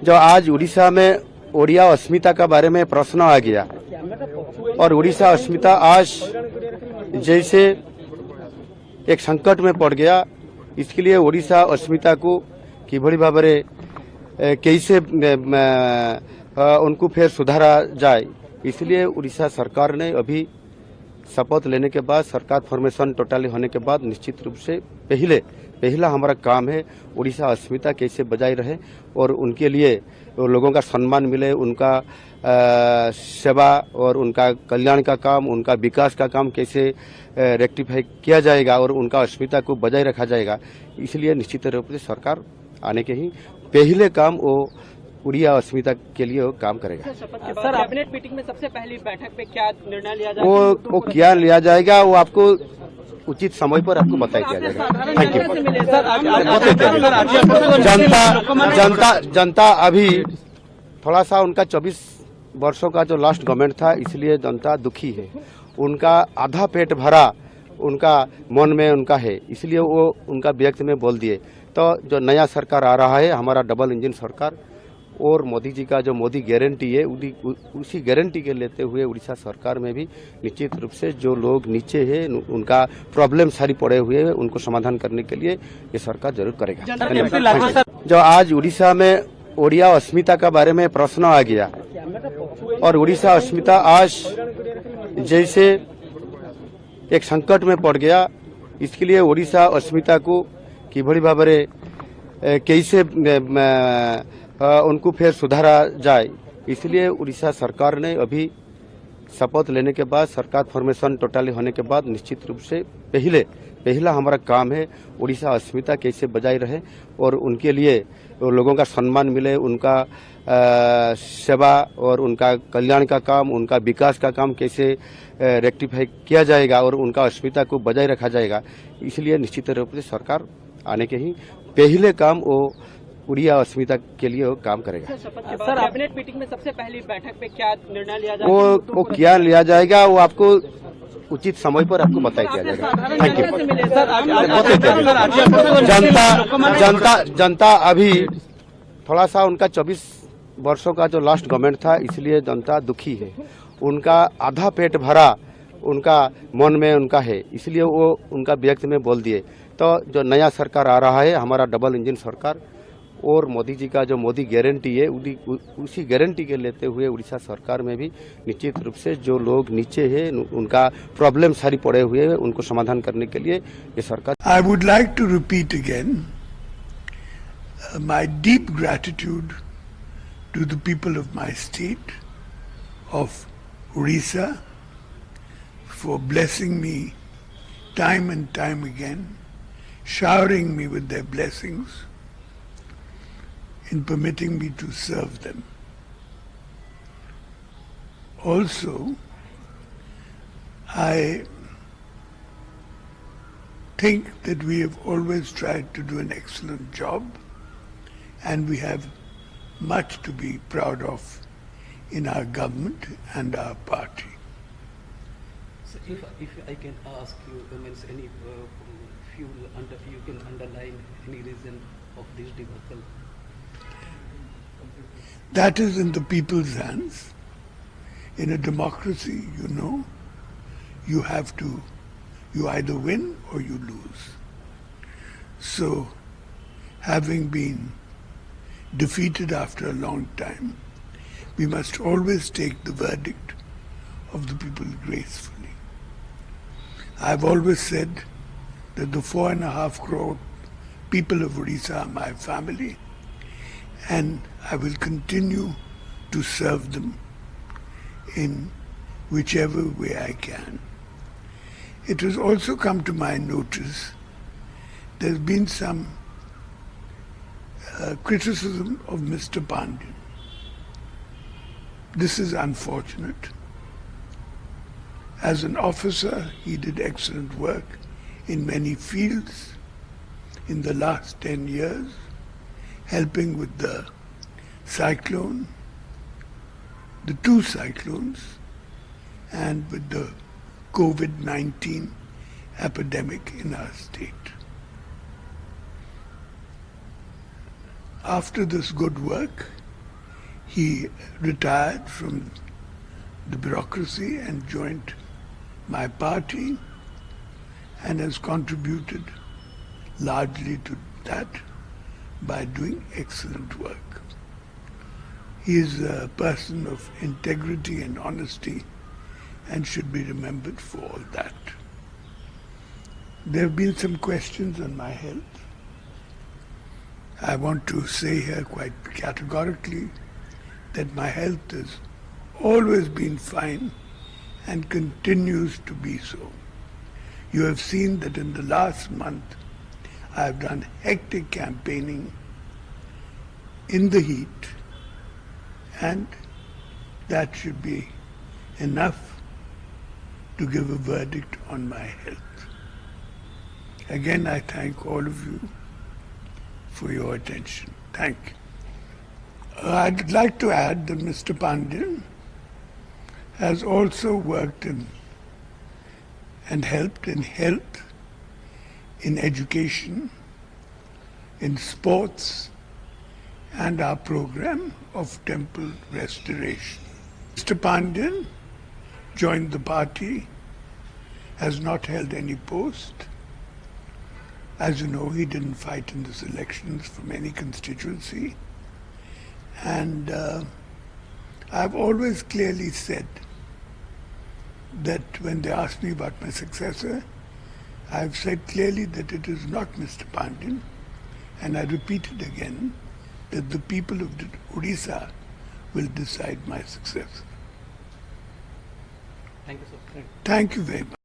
जो आज उड़ीसा में ओडिया अस्मिता का बारे में प्रश्न आ गया और उड़ीसा अस्मिता आज जैसे एक संकट में पड़ गया, इसके लिए ओडिशा अस्मिता को किभली भाव कैसे उनको फिर सुधारा जाए, इसलिए उड़ीसा सरकार ने अभी शपथ लेने के बाद, सरकार फॉर्मेशन टोटली होने के बाद निश्चित रूप से पहला हमारा काम है उड़ीसा अस्मिता कैसे बजाई रहे और उनके लिए लोगों का सम्मान मिले, उनका सेवा और उनका कल्याण का काम, उनका विकास का काम कैसे रेक्टिफाई किया जाएगा और उनका अस्मिता को बजाय रखा जाएगा। इसलिए निश्चित रूप से सरकार आने के ही पहले काम वो उड़िया अस्मिता के लिए वो काम करेगा। सर, कैबिनेट मीटिंग में सबसे पहली बैठक पे क्या निर्णय लिया जाएगा? वो क्या लिया जाएगा वो आपको उचित समय पर आपको बताया दिया जाएगा। Thank you. जनता अभी थोड़ा सा उनका 24 वर्षों का जो लास्ट गवर्नमेंट था, इसलिए जनता दुखी है। उनका आधा पेट भरा उनका मन में उनका है, इसलिए वो उनका व्यक्त में बोल दिए। तो जो नया सरकार आ रहा है, हमारा डबल इंजन सरकार, और मोदी जी का जो मोदी गारंटी है, उसी गारंटी के लेते हुए उड़ीसा सरकार में भी निश्चित रूप से जो लोग नीचे है, उनका प्रॉब्लम सारी पड़े हुए हैं, उनको समाधान करने के लिए ये सरकार जरूर करेगा। जो आज उड़ीसा में ओडिया अस्मिता का बारे में प्रश्न आ गया और उड़ीसा अस्मिता आज जैसे एक संकट में पड़ गया, इसके लिए उड़ीसा अस्मिता को किभली भाव कैसे उनको फिर सुधारा जाए, इसलिए उड़ीसा सरकार ने अभी शपथ लेने के बाद, सरकार फॉर्मेशन टोटली होने के बाद निश्चित रूप से पहला हमारा काम है उड़ीसा अस्मिता कैसे बजाई रहे और उनके लिए लोगों का सम्मान मिले, उनका सेवा और उनका कल्याण का काम, उनका विकास का काम कैसे रेक्टिफाई किया जाएगा और उनका अस्मिता को बजाय रखा जाएगा। इसलिए निश्चित रूप से सरकार आने के ही पहले काम वो उड़िया अस्मिता के लिए वो काम करेगा। सर, कैबिनेट मीटिंग में सबसे पहली बैठक पे क्या निर्णय लिया जाएगा? वो क्या लिया जाएगा वो आपको उचित समय पर आपको बताया दिया जाएगा। Thank you. जनता अभी थोड़ा सा उनका 24 वर्षों का जो लास्ट गवर्नमेंट था, इसलिए जनता दुखी है। उनका आधा पेट भरा उनका मन में उनका है, इसलिए वो उनका व्यक्त में बोल दिए। तो जो नया सरकार आ रहा है, हमारा डबल इंजन सरकार, और मोदी जी का जो मोदी गारंटी है, उसी गारंटी के लेते हुए उड़ीसा सरकार में भी निश्चित रूप से जो लोग नीचे है, उनका प्रॉब्लम सारी पड़े हुए हैं, उनको समाधान करने के लिए ये सरकार। I would like to repeat again my deep gratitude to the people of my state of Orissa for blessing me time and time again, showering me with their blessings, in permitting me to serve them. Also, I think that we have always tried to do an excellent job, and we have much to be proud of in our government and our party. So if I can ask you, any you can underline any reason of this debacle? That is in the people's hands. In a democracy, you either win or you lose. So, having been defeated after a long time, we must always take the verdict of the people gracefully. I've always said that the 4.5 crore people of Odisha are my family, and I will continue to serve them in whichever way I can. It has also come to my notice there's been some criticism of Mr. Pandyan. This is unfortunate. As an officer, he did excellent work in many fields in the last 10 years, helping with the cyclone, the 2 cyclones, and with the COVID-19 epidemic in our state. After this good work, He retired from the bureaucracy and joined my party and has contributed largely to that by doing excellent work. He is a person of integrity and honesty and should be remembered for all that. There have been some questions on my health. I want to say here quite categorically that my health has always been fine and continues to be so. You have seen that in the last month I have done hectic campaigning in the heat, and that should be enough to give a verdict on my health. Again, I thank all of you for your attention. Thank you. I'd like to add that Mr. Pandyan has also worked in and helped in health, in education, in sports, and our program of temple restoration. Mr. Pandyan joined the party, has not held any post. As you know, he didn't fight in these elections from any constituency. And I've always clearly said that when they asked me about my successor, I've said clearly that it is not Mr. Pandyan, and I repeat it again, that the people of Odisha will decide my successor. Thank you, sir. Thank you very much.